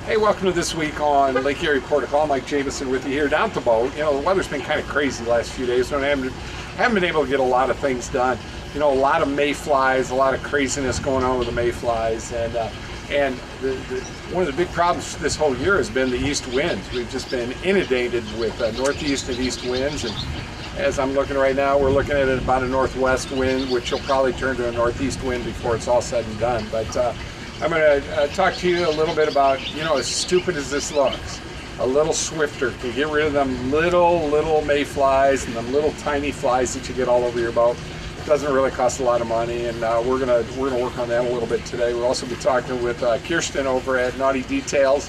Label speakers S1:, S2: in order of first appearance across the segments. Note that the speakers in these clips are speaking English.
S1: Hey, welcome to This Week on Lake Erie Protocol. Mike Jamison with you here down at the boat. You know, the weather's been kind of crazy the last few days, so I haven't been able to get a lot of things done. You know, a lot of mayflies, a lot of craziness going on with the mayflies, and one of the big problems this whole year has been the east winds. We've just been inundated with northeast and east winds, and as I'm looking right now, we're looking at about a northwest wind, which will probably turn to a northeast wind before it's all said and done. But I'm going to talk to you a little bit about, you know, as stupid as this looks, a little swifter can get rid of them little mayflies and them little tiny flies that you get all over your boat. It doesn't really cost a lot of money, and we're gonna work on that a little bit today. We'll also be talking with Kristen over at Nauti Details,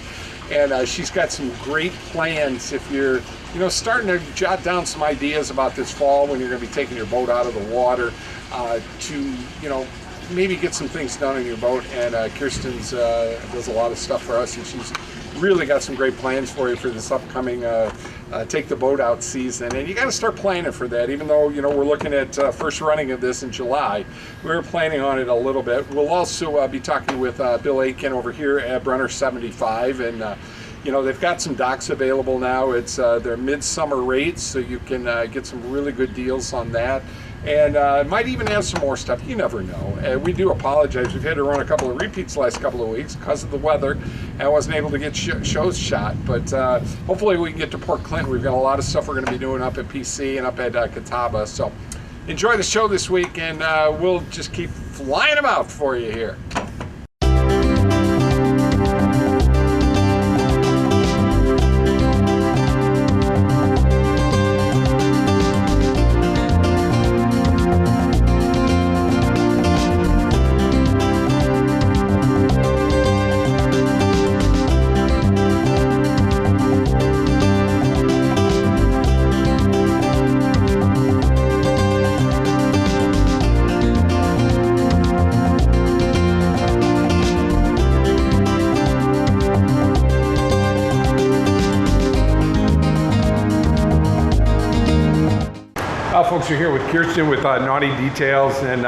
S1: and she's got some great plans if you're, you know, starting to jot down some ideas about this fall when you're going to be taking your boat out of the water to, you know, maybe get some things done in your boat. And Kirsten's does a lot of stuff for us, and she's really got some great plans for you for this upcoming take the boat out season. And you got to start planning for that, even though, you know, we're looking at first running of this in July. We're planning on it a little bit. We'll also be talking with Bill Aiken over here at Brenner 75, and you know, they've got some docks available now. It's their midsummer rates, so you can get some really good deals on that. And might even have some more stuff. You never know. And we do apologize. We've had to run a couple of repeats the last couple of weeks because of the weather, and I wasn't able to get shows shot. But hopefully we can get to Port Clinton. We've got a lot of stuff we're going to be doing up at PC and up at Catawba. So enjoy the show this week, and we'll just keep flying them out for you here. Folks, are here with Kristen with Nauti Details, and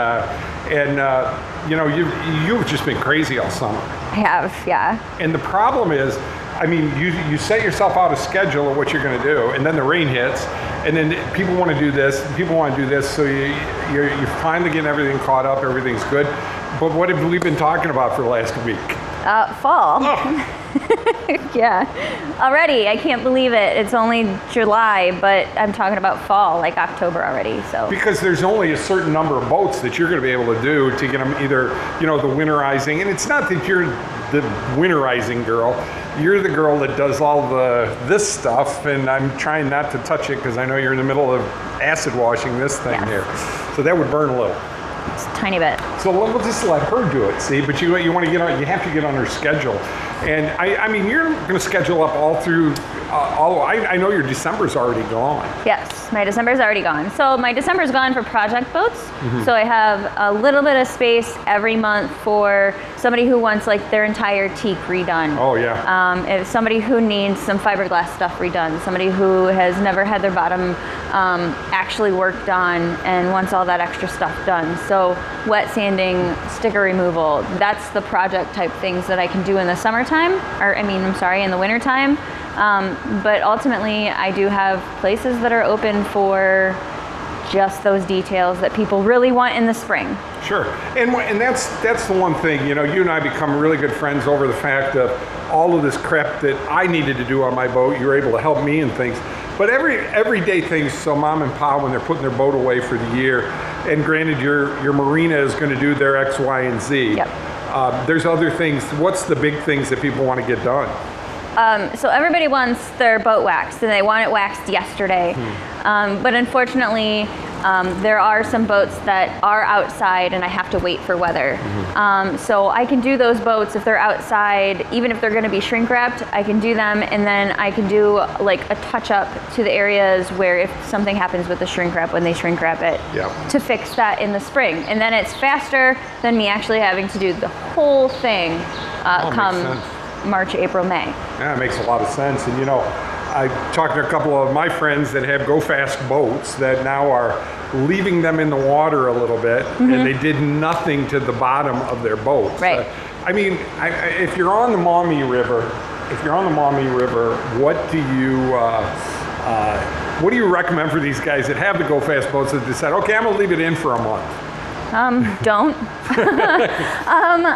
S1: you know, you've just been crazy all summer.
S2: I have, yeah.
S1: And the problem is, I mean, you set yourself out a schedule of what you're going to do, and then the rain hits, and then people want to do this, people want to do this, so you're finally getting everything caught up, everything's good. But what have we been talking about for the last week?
S2: Fall.
S1: Oh.
S2: Yeah, already, I can't believe it. It's only July, but I'm talking about fall, like October already, so.
S1: Because there's only a certain number of boats that you're gonna be able to do to get them either, you know, the winterizing, and it's not that you're the winterizing girl, you're the girl that does all this stuff, and I'm trying not to touch it because I know you're in the middle of acid washing this thing here. So that would burn a little.
S2: It's a tiny bit.
S1: So we'll just let her do it, see? But you want to get on, you have to get on her schedule. And I mean, you're going to schedule up all through, I know your December's already gone.
S2: Yes, my December's already gone. So my December's gone for project boats. So I have a little bit of space every month for somebody who wants like their entire teak redone.
S1: Oh yeah.
S2: If somebody who needs some fiberglass stuff redone, somebody who has never had their bottom actually worked on and wants all that extra stuff done. So wet sanding, sticker removal, that's the project type things that I can do in the summertime, or in the wintertime. But ultimately, I do have places that are open for just those details that people really want in the spring.
S1: Sure, and that's the one thing, you know, you and I become really good friends over the fact of all of this crap that I needed to do on my boat. You're able to help me and things. But everyday things, so mom and pa, when they're putting their boat away for the year, and granted your marina is going to do their X, Y, and Z.
S2: Yep.
S1: There's other things. What's the big things that people want to get done?
S2: So everybody wants their boat waxed, and they want it waxed yesterday. But unfortunately, there are some boats that are outside and I have to wait for weather. So I can do those boats if they're outside, even if they're going to be shrink wrapped, I can do them, and then I can do like a touch up to the areas where if something happens with the shrink wrap when they shrink wrap it, to fix that in the spring. And then it's faster than me actually having to do the whole thing come March, April, May.
S1: Yeah, it makes a lot of sense. And you know, I talked to a couple of my friends that have go fast boats that now are leaving them in the water a little bit, and they did nothing to the bottom of their boats.
S2: Right.
S1: I mean, if you're on the Maumee River, what do you recommend for these guys that have the Go Fast boats that decide, okay, I'm gonna leave it in for a month?
S2: Don't.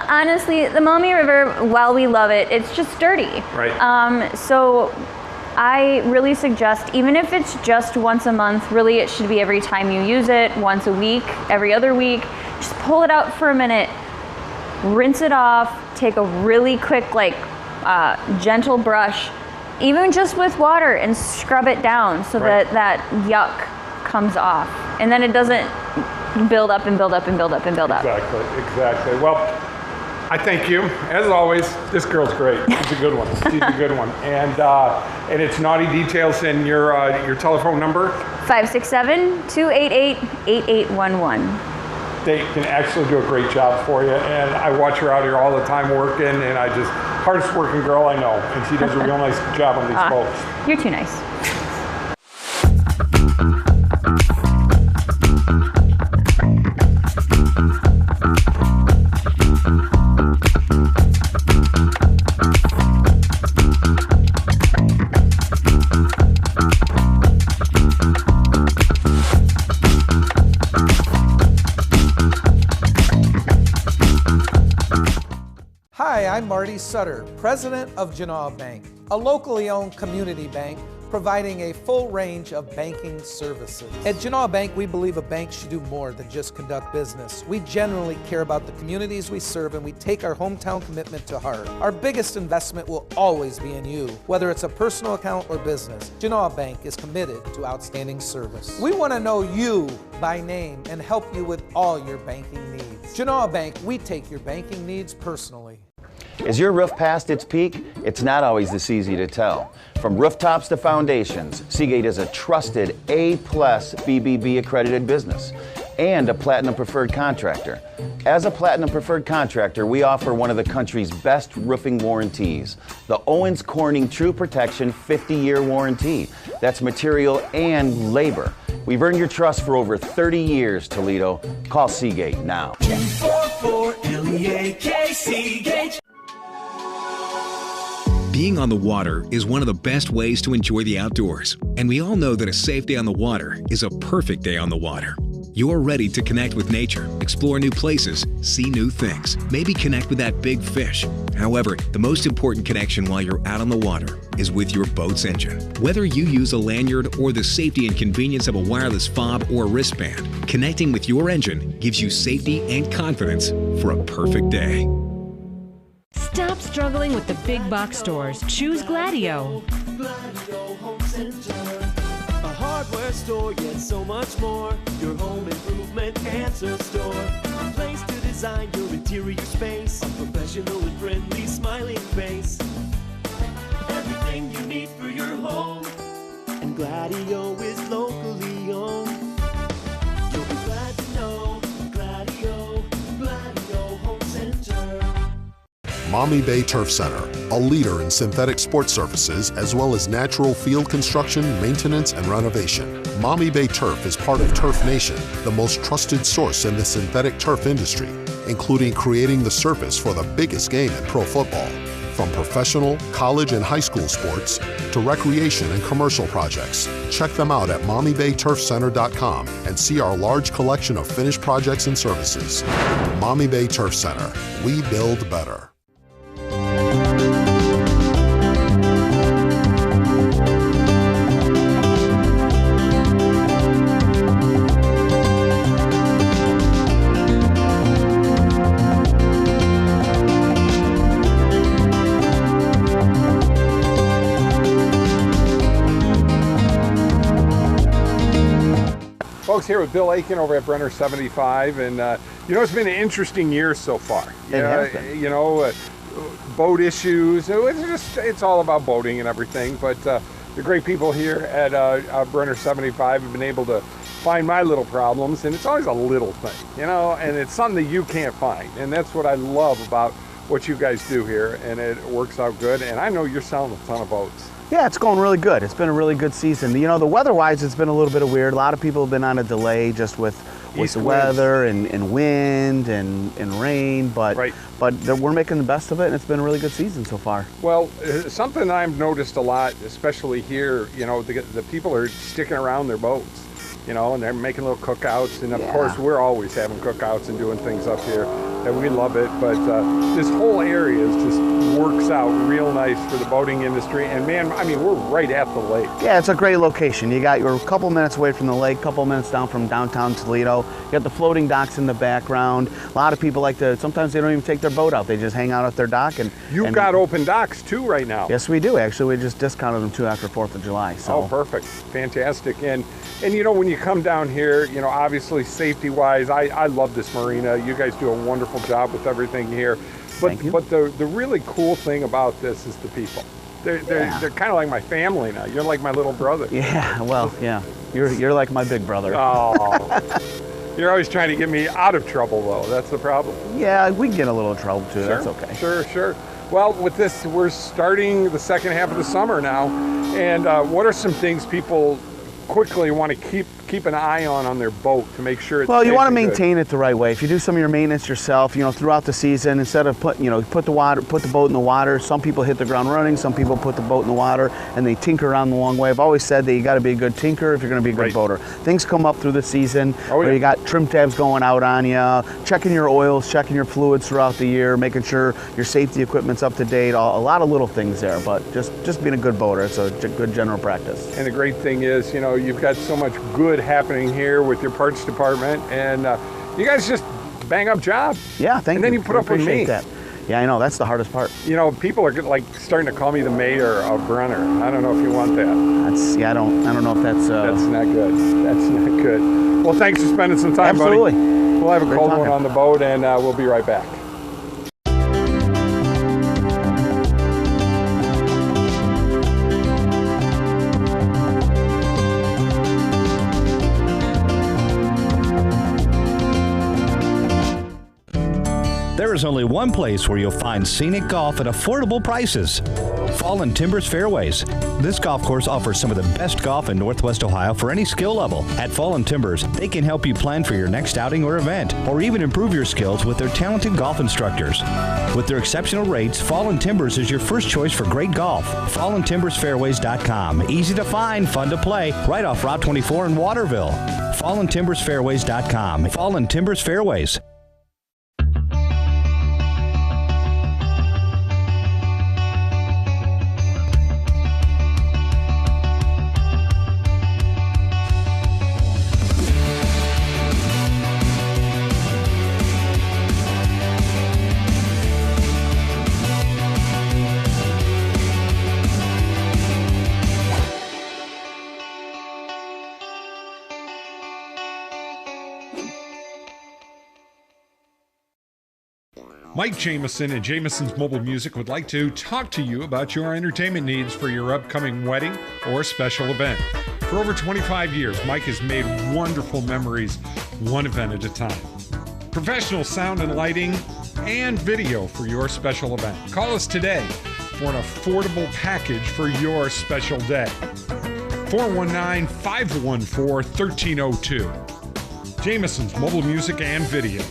S2: Honestly, the Maumee River, while we love it, it's just dirty.
S1: Right.
S2: So I really suggest, even if it's just once a month, really it should be every time you use it, once a week, every other week. Just pull it out for a minute, rinse it off, take a really quick, gentle brush, even just with water, and scrub it down so that yuck comes off. And then it doesn't build up and build up and build up and build up.
S1: Exactly. Well, I thank you. As always, this girl's great. She's a good one. And it's Nauti Details, and your telephone number?
S2: 567-288-8811.
S1: They can actually do a great job for you, and I watch her out here all the time working, and hardest working girl I know, and she does a real nice job on these boats.
S2: You're too nice.
S3: Hi, I'm Marty Sutter, President of Genoa Bank, a locally owned community bank providing a full range of banking services. At Genoa Bank, we believe a bank should do more than just conduct business. We genuinely care about the communities we serve, and we take our hometown commitment to heart. Our biggest investment will always be in you, whether it's a personal account or business. Genoa Bank is committed to outstanding service. We want to know you by name and help you with all your banking needs. Genoa Bank, we take your banking needs personally.
S4: Is your roof past its peak? It's not always this easy to tell. From rooftops to foundations, Seagate is a trusted A+ BBB accredited business and a Platinum Preferred contractor. As a Platinum Preferred contractor, we offer one of the country's best roofing warranties, the Owens Corning True Protection 50-year warranty. That's material and labor. We've earned your trust for over 30 years, Toledo. Call Seagate now.
S5: 244-LEAK Seagate.
S6: Being on the water is one of the best ways to enjoy the outdoors, and we all know that a safe day on the water is a perfect day on the water. You're ready to connect with nature, explore new places, see new things, maybe connect with that big fish. However, the most important connection while you're out on the water is with your boat's engine. Whether you use a lanyard or the safety and convenience of a wireless fob or wristband, connecting with your engine gives you safety and confidence for a perfect day.
S7: Stop struggling with the big box stores. Choose Gladio.
S5: Gladio Home Center. A hardware store, yet so much more. Your home improvement answer store. A place to design your interior space. A professional and friendly smiling face. Everything you need for your home. And Gladio is locally owned. You'll be glad to know Gladio Home Center.
S8: Maumee Bay Turf Center, a leader in synthetic sports surfaces as well as natural field construction, maintenance, and renovation. Maumee Bay Turf is part of Turf Nation, the most trusted source in the synthetic turf industry, including creating the surface for the biggest game in pro football. From professional, college, and high school sports to recreation and commercial projects, check them out at MaumeeBayTurfCenter.com and see our large collection of finished projects and services. Maumee Bay Turf Center, we build better.
S1: Folks, here with Bill Aiken over at Brenner 75, and it's been an interesting year so far. Boat issues. It's all about boating and everything. But the great people here at Brenner 75 have been able to find my little problems, and it's always a little thing, and it's something that you can't find, and that's what I love about what you guys do here, and it works out good. And I know you're selling a ton of boats.
S4: Yeah, it's going really good. It's been a really good season. The weather-wise, it's been a little bit weird. A lot of people have been on a delay just with with
S1: East
S4: the
S1: winds.
S4: weather and wind and rain, but
S1: Right.
S4: we're making the best of it, and it's been a really good season so far.
S1: Well, something I've noticed a lot, especially here, you know, the people are sticking around their boats, you know, and they're making little cookouts. And of course, we're always having cookouts and doing things up here, and we love it. But this whole area just works out real nice for the boating industry. And man, I mean, we're right at the lake.
S4: Yeah, it's a great location. You're a couple minutes away from the lake, couple minutes down from downtown Toledo. You got the floating docks in the background. A lot of people sometimes they don't even take their boat out. They just hang out at their dock.
S1: You've got open docks too right now.
S4: Yes, we do. Actually, we just discounted them too after 4th of July. So.
S1: Oh, perfect. Fantastic. And you know, when you come down here, you know, obviously safety-wise, I love this marina. You guys do a wonderful job with everything here. But the really cool thing about this is the people. They're kind of like my family now. You're like my little brother.
S4: Yeah, well, yeah. You're like my big brother.
S1: Oh. You're always trying to get me out of trouble, though. That's the problem.
S4: Yeah, we can get a little trouble too.
S1: Sure,
S4: That's okay.
S1: Sure. Well, with this, we're starting the second half of the summer now. And what are some things people quickly want to keep an eye on their boat to make sure it's
S4: well, you
S1: safe
S4: want to
S1: and
S4: maintain it the right way. If you do some of your maintenance yourself, you know, throughout the season, instead of put the boat in the water. Some people hit the ground running. Some people put the boat in the water and they tinker around the long way. I've always said that you got to be a good tinker if you're going to be a good boater. Things come up through the season where you got trim tabs going out on you, checking your oils, checking your fluids throughout the year, making sure your safety equipment's up to date. A lot of little things there, but just being a good boater. It's a good general practice.
S1: And the great thing is, you know, you've got so much good happening here with your parts department, and you guys just bang up job.
S4: Yeah, thank you.
S1: And then you put up with me.
S4: That. Yeah, I know, that's the hardest part.
S1: You know, people are like starting to call me the mayor of Brenner. I don't know if you want that.
S4: I don't know if that's
S1: That's not good. That's not good. Well, thanks for spending some time,
S4: Absolutely.
S1: buddy. We'll have a
S4: Great
S1: cold
S4: talking.
S1: one on the boat, and we'll be right back.
S9: There is only one place where you'll find scenic golf at affordable prices. Fallen Timbers Fairways. This golf course offers some of the best golf in Northwest Ohio for any skill level. At Fallen Timbers, they can help you plan for your next outing or event, or even improve your skills with their talented golf instructors. With their exceptional rates, Fallen Timbers is your first choice for great golf. FallenTimbersFairways.com. Easy to find, fun to play, right off Route 24 in Waterville. FallenTimbersFairways.com. Fallen Timbers Fairways.
S1: Mike Jameson and Jameson's Mobile Music would like to talk to you about your entertainment needs for your upcoming wedding or special event. For over 25 years, Mike has made wonderful memories, one event at a time. Professional sound and lighting and video for your special event. Call us today for an affordable package for your special day. 419-514-1302. Jameson's Mobile Music and Video.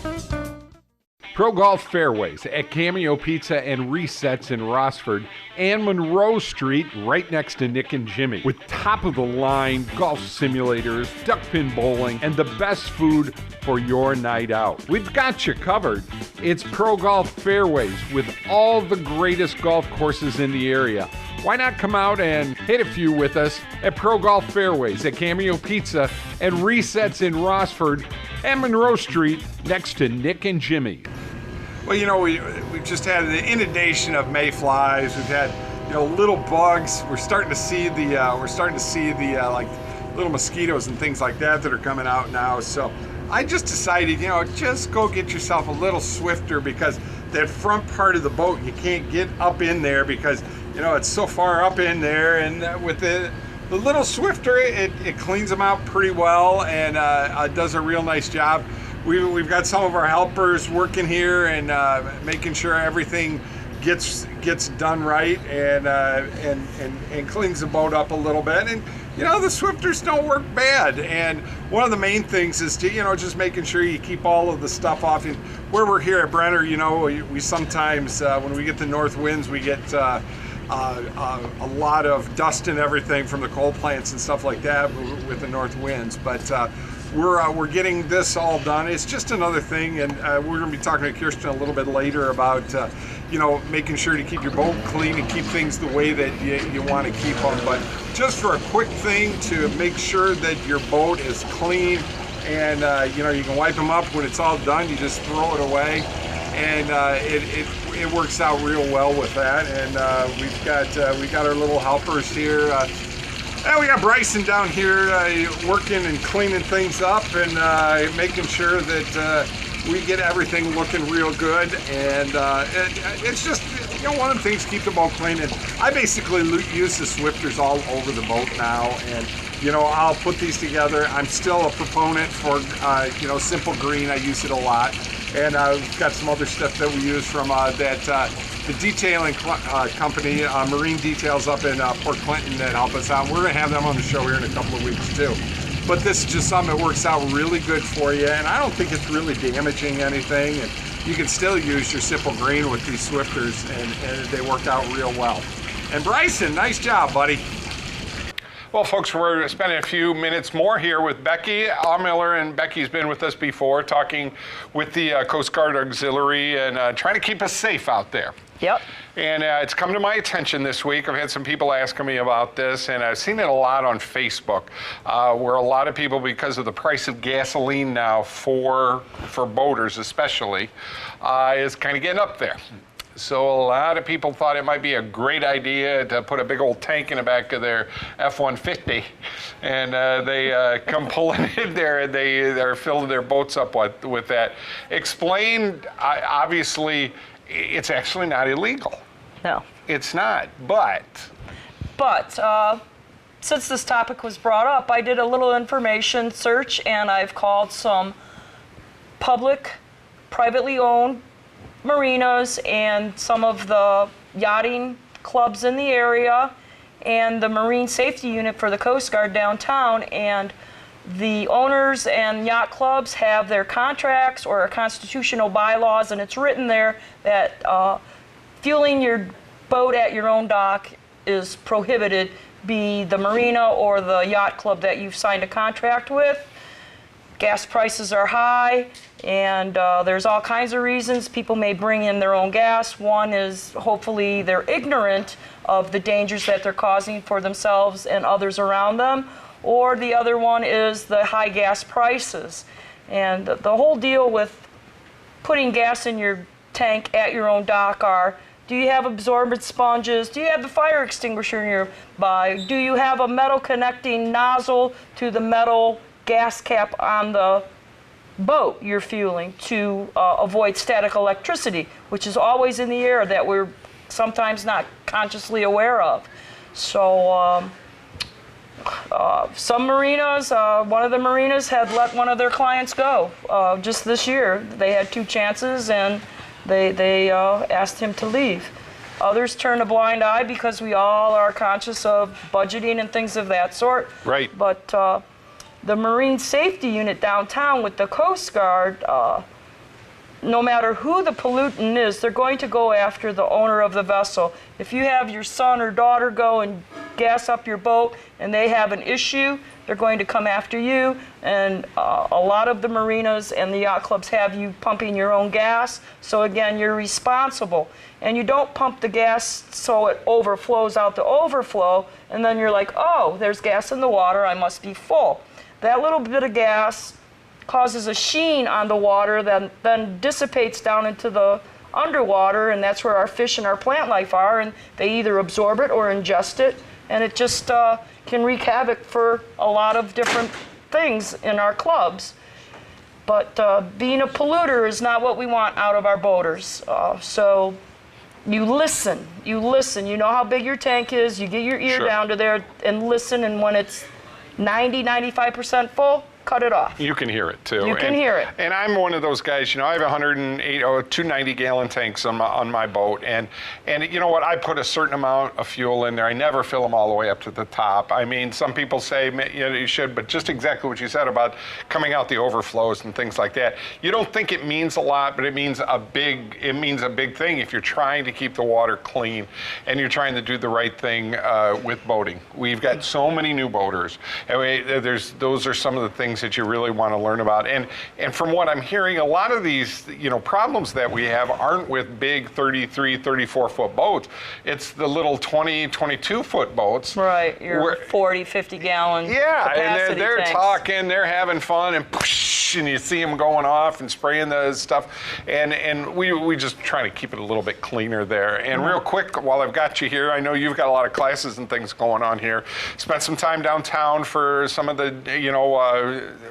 S1: Pro Golf Fairways at Cameo Pizza and Resets in Rossford and Monroe Street right next to Nick and Jimmy, with top-of-the-line golf simulators, duck pin bowling, and the best food for your night out. We've got you covered. It's Pro Golf Fairways with all the greatest golf courses in the area. Why not come out and hit a few with us at Pro Golf Fairways at Cameo Pizza and Resets in Rossford and Monroe Street next to Nick and Jimmy. Well, you know, we've just had an inundation of mayflies. We've had, you know, little bugs. We're starting to see the like little mosquitoes and things like that are coming out now. So I just decided, you know, just go get yourself a little Swifter, because that front part of the boat, you can't get up in there because, you know, it's so far up in there. And with the little Swifter, it cleans them out pretty well and does a real nice job. We've got some of our helpers working here and making sure everything gets done right and cleans the boat up a little bit. And you know, the Swifters don't work bad. And one of the main things is to, you know, just making sure you keep all of the stuff off. And where we're here at Brenner, you know, we sometimes when we get the north winds, we get a lot of dust and everything from the coal plants and stuff like that with the north winds. But we're getting this all done. It's just another thing, and we're going to be talking to Kristen a little bit later about you know, making sure to keep your boat clean and keep things the way that you want to keep them. But just for a quick thing to make sure that your boat is clean, and you know, you can wipe them up when it's all done. You just throw it away, and it works out real well with that. And we got our little helpers here. And we got Brysen down here working and cleaning things up and making sure that we get everything looking real good. And it's just, you know, one of the things, keep the boat clean. And I basically use the Swifters all over the boat now. And, you know, I'll put these together. I'm still a proponent for, you know, Simple Green. I use it a lot. And we've got some other stuff that we use from the detailing company, Marine Details up in Port Clinton, that help us out. We're going to have them on the show here in a couple of weeks too. But this is just something that works out really good for you, and I don't think it's really damaging anything. And you can still use your Simple Green with these Swifters, and they work out real well. And Brysen, nice job, buddy. Well, folks, we're spending a few minutes more here with Becky Allmiller, and Becky's been with us before, talking with the Coast Guard Auxiliary and trying to keep us safe out there.
S10: Yep.
S1: And it's come to my attention this week. I've had some people asking me about this, and I've seen it a lot on Facebook, where a lot of people, because of the price of gasoline now for boaters especially, is kind of getting up there. So a lot of people thought it might be a great idea to put a big old tank in the back of their F-150, and they come pulling in there, and they're filling their boats up with that. Explain, obviously, it's actually not illegal.
S10: No.
S1: It's not, but
S10: since this topic was brought up, I did a little information search, and I've called some public, privately owned marinas and some of the yachting clubs in the area and the Marine Safety Unit for the Coast Guard downtown, and the owners and yacht clubs have their contracts or constitutional bylaws, and it's written there that fueling your boat at your own dock is prohibited, be the marina or the yacht club that you've signed a contract with. Gas prices are high, and there's all kinds of reasons people may bring in their own gas. One is hopefully they're ignorant of the dangers that they're causing for themselves and others around them, or the other one is the high gas prices. And the whole deal with putting gas in your tank at your own dock are, do you have absorbent sponges? Do you have the fire extinguisher nearby? Do you have a metal connecting nozzle to the metal gas cap on the boat you're fueling to avoid static electricity, which is always in the air that we're sometimes not consciously aware of? So some marinas, one of the marinas had let one of their clients go just this year. They had 2 chances, and they asked him to leave. Others turn a blind eye because we all are conscious of budgeting and things of that sort.
S1: Right.
S10: But the Marine Safety Unit downtown with the Coast Guard, no matter who the pollutant is, they're going to go after the owner of the vessel. If you have your son or daughter go and gas up your boat and they have an issue, they're going to come after you. And a lot of the marinas and the yacht clubs have you pumping your own gas. So again, you're responsible. And you don't pump the gas so it overflows out the overflow, and then you're like, oh, there's gas in the water, I must be full. That little bit of gas causes a sheen on the water that then dissipates down into the underwater, and that's where our fish and our plant life are, and they either absorb it or ingest it, and it just can wreak havoc for a lot of different things in our clubs. But being a polluter is not what we want out of our boaters. So you listen, you know how big your tank is, you get your ear down to there and listen, and when it's 90, 95% full, cut it off.
S1: You can hear it too.
S10: You can hear it.
S1: And I'm one of those guys, I have 290 gallon tanks on my boat. And you know what, I put a certain amount of fuel in there. I never fill them all the way up to the top. I mean, some people say you should, but just exactly what you said about coming out the overflows and things like that. You don't think it means a lot, but it means a big thing if you're trying to keep the water clean and you're trying to do the right thing with boating. We've got so many new boaters. And those are some of the things that you really want to learn about. And from what I'm hearing, a lot of these problems that we have aren't with big 33, 34-foot boats. It's the little 20, 22-foot boats.
S10: Right, your 40, 50 gallon capacity
S1: and they're
S10: tanks.
S1: talking, they're having fun, and push, and you see them going off and spraying the stuff. And we just try to keep it a little bit cleaner there. And real quick, while I've got you here, I know you've got a lot of classes and things going on here. Spent some time downtown for some of the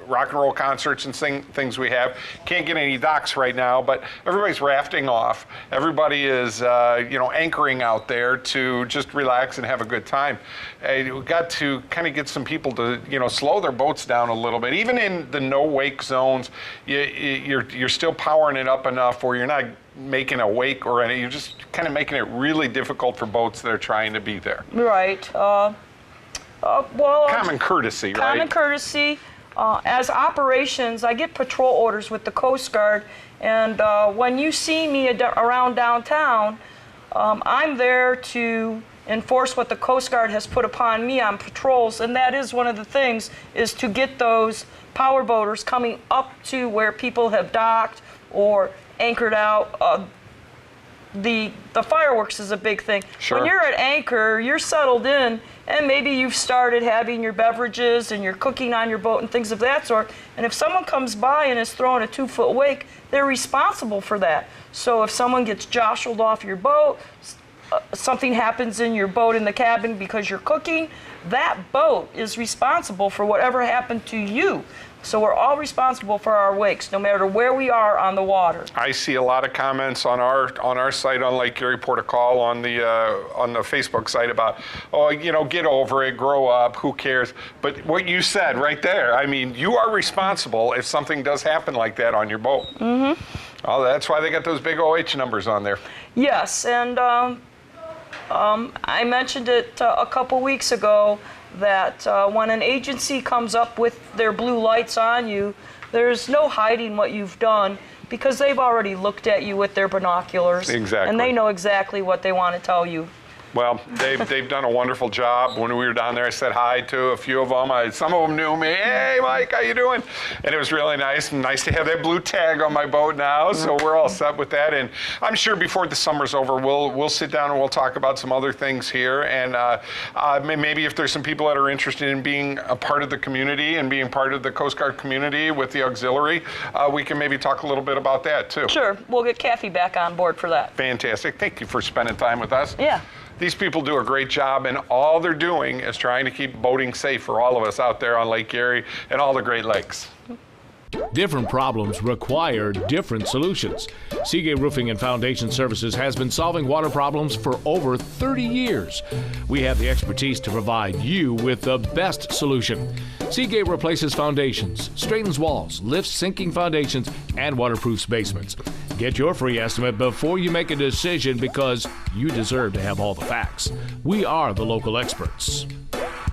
S1: rock and roll concerts and things we have. Can't get any docks right now, but everybody's rafting off. Everybody is anchoring out there to just relax and have a good time. We've got to kind of get some people to slow their boats down a little bit. Even in the no wake zones, you're still powering it up enough where you're not making a wake or anything. You're just kind of making it really difficult for boats that are trying to be there.
S10: Right.
S1: Common courtesy, right?
S10: Common courtesy. As operations, I get patrol orders with the Coast Guard, and when you see me around downtown, I'm there to enforce what the Coast Guard has put upon me on patrols, and that is one of the things, is to get those power boaters coming up to where people have docked or anchored out. The fireworks is a big thing.
S1: Sure.
S10: When you're at anchor, you're settled in, and maybe you've started having your beverages and you're cooking on your boat and things of that sort. And if someone comes by and is throwing a 2-foot wake, they're responsible for that. So if someone gets jostled off your boat, something happens in your boat in the cabin because you're cooking, that boat is responsible for whatever happened to you. So we're all responsible for our wakes, no matter where we are on the water.
S1: I see a lot of comments on our site on Lake Erie Port of Call on the Facebook site about, get over it, grow up, who cares? But what you said right there, I mean, you are responsible if something does happen like that on your boat. Mm-hmm. Oh, that's why they got those big OH numbers on there.
S10: Yes, and I mentioned it a couple weeks ago that when an agency comes up with their blue lights on you, there's no hiding what you've done because they've already looked at you with their binoculars.
S1: Exactly.
S10: And they know exactly what they want to tell you.
S1: Well, they've done a wonderful job. When we were down there, I said hi to a few of them. Some of them knew me. Hey, Mike, how you doing? And it was really nice. And nice to have that blue tag on my boat now. So we're all set with that. And I'm sure before the summer's over, we'll sit down and we'll talk about some other things here. And maybe if there's some people that are interested in being a part of the community and being part of the Coast Guard community with the auxiliary, we can maybe talk a little bit about that too.
S10: Sure, we'll get Kathy back on board for that.
S1: Fantastic. Thank you for spending time with us.
S10: Yeah.
S1: These people do a great job, and all they're doing is trying to keep boating safe for all of us out there on Lake Erie and all the Great Lakes.
S11: Different problems require different solutions. Seagate Roofing and Foundation Services has been solving water problems for over 30 years. We have the expertise to provide you with the best solution. Seagate replaces foundations, straightens walls, lifts sinking foundations, and waterproofs basements. Get your free estimate before you make a decision because you deserve to have all the facts. We are the local experts.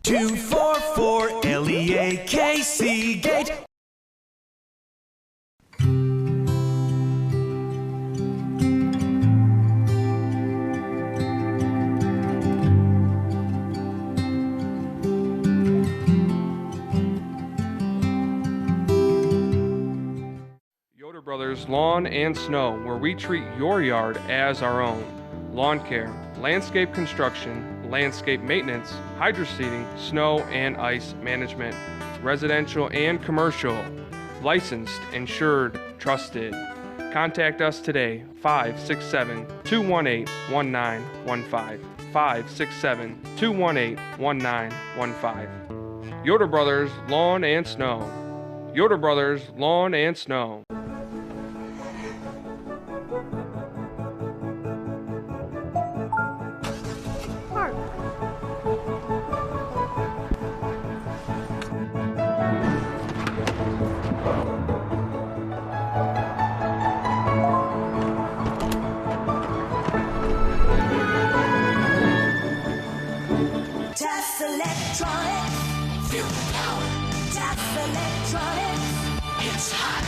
S5: 244 LEAK Seagate.
S12: Brothers Lawn and Snow, where we treat your yard as our own. Lawn care, landscape construction, landscape maintenance, hydroseeding, snow and ice management, residential and commercial, licensed, insured, trusted. Contact us today, 567-218-1915, 567-218-1915. Yoder Brothers Lawn and Snow. Yoder Brothers Lawn and Snow.
S13: That's electronics. Feel the power. That's electronics. It's hot.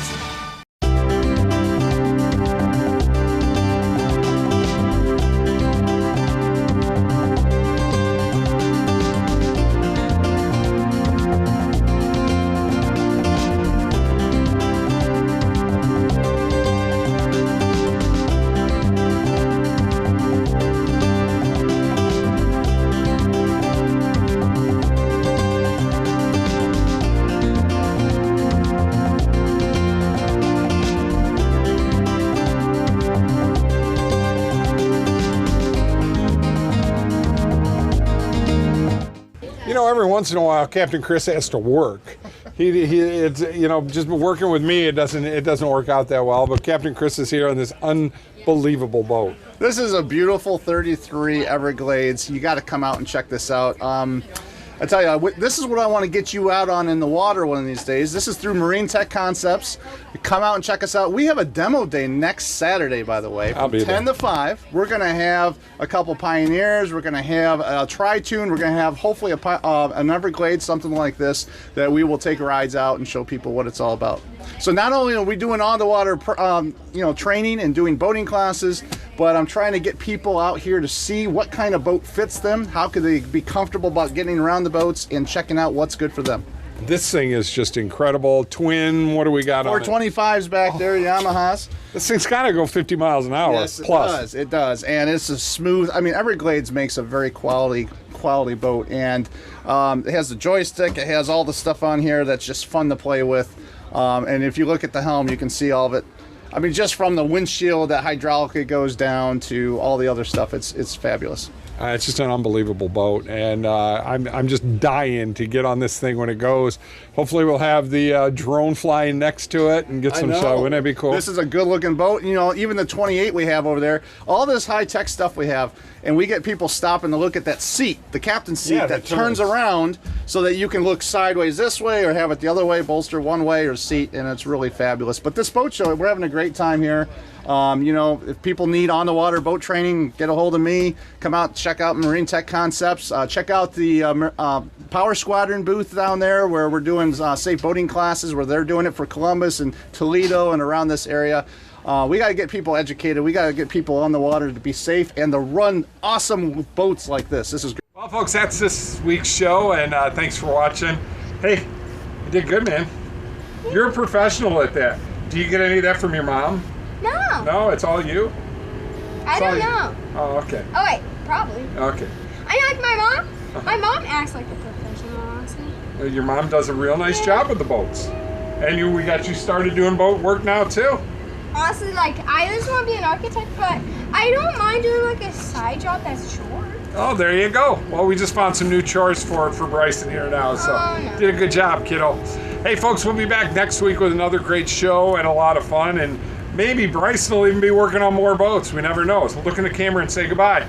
S1: Every once in a while, Captain Chris has to work. It's just working with me. It doesn't work out that well. But Captain Chris is here on this unbelievable boat.
S14: This is a beautiful 33 Everglades. You got to come out and check this out. I tell you, this is what I want to get you out on in the water one of these days. This is through Marine Tech Concepts. Come out and check us out. We have a demo day next Saturday, by the way, from 10 to 5. We're going to have a couple Pioneers. We're going to have a Tri-Tune. We're going to have hopefully an Everglades, something like this, that we will take rides out and show people what it's all about. So not only are we doing on-the-water training and doing boating classes, but I'm trying to get people out here to see what kind of boat fits them, how could they be comfortable about getting around the boats, and checking out what's good for them.
S1: This thing is just incredible. Twin, what do we got on it?
S14: 425s back there, Yamahas.
S1: This thing's got to go 50 miles an hour.
S14: Yes,
S1: plus.
S14: It does. And it's a smooth, Everglades makes a very quality boat, and it has the joystick, it has all the stuff on here that's just fun to play with. And if you look at the helm, you can see all of it. Just from the windshield, that hydraulic goes down to all the other stuff. It's fabulous.
S1: It's just an unbelievable boat, and I'm just dying to get on this thing when it goes. Hopefully we'll have the drone flying next to it and get some shot. Wouldn't that be cool?
S14: This is a good-looking boat. Even the 28 we have over there, all this high-tech stuff we have, and we get people stopping to look at that seat, the captain's seat, that turns around so that you can look sideways this way or have it the other way, bolster one way or seat, and it's really fabulous. But this boat show, we're having a great time here. If people need on-the-water boat training, get a hold of me. Come out, check out Marine Tech Concepts. Check out the Power Squadron booth down there where we're doing safe boating classes, where they're doing it for Columbus and Toledo and around this area. We got to get people educated. We got to get people on the water to be safe and to run awesome boats like this. This is great.
S1: Well, folks, that's this week's show, and thanks for watching. Hey, you did good, man. You're a professional at that. Do you get any of that from your mom?
S15: No.
S1: No, it's all you?
S15: I don't know.
S1: Oh, okay.
S15: Oh, wait, probably.
S1: Okay.
S15: I like my mom. My mom acts like a professional, honestly.
S1: Your mom does a real nice job with the boats. And we got you started doing boat work now, too.
S15: Honestly, I just want to be an architect, but I don't mind doing, a side job that's short.
S1: Oh, there you go. Well, we just found some new chores for Brysen here now, so did a good job, kiddo. Hey, folks, we'll be back next week with another great show and a lot of fun, and maybe Brysen will even be working on more boats. We never know. So look in the camera and say goodbye.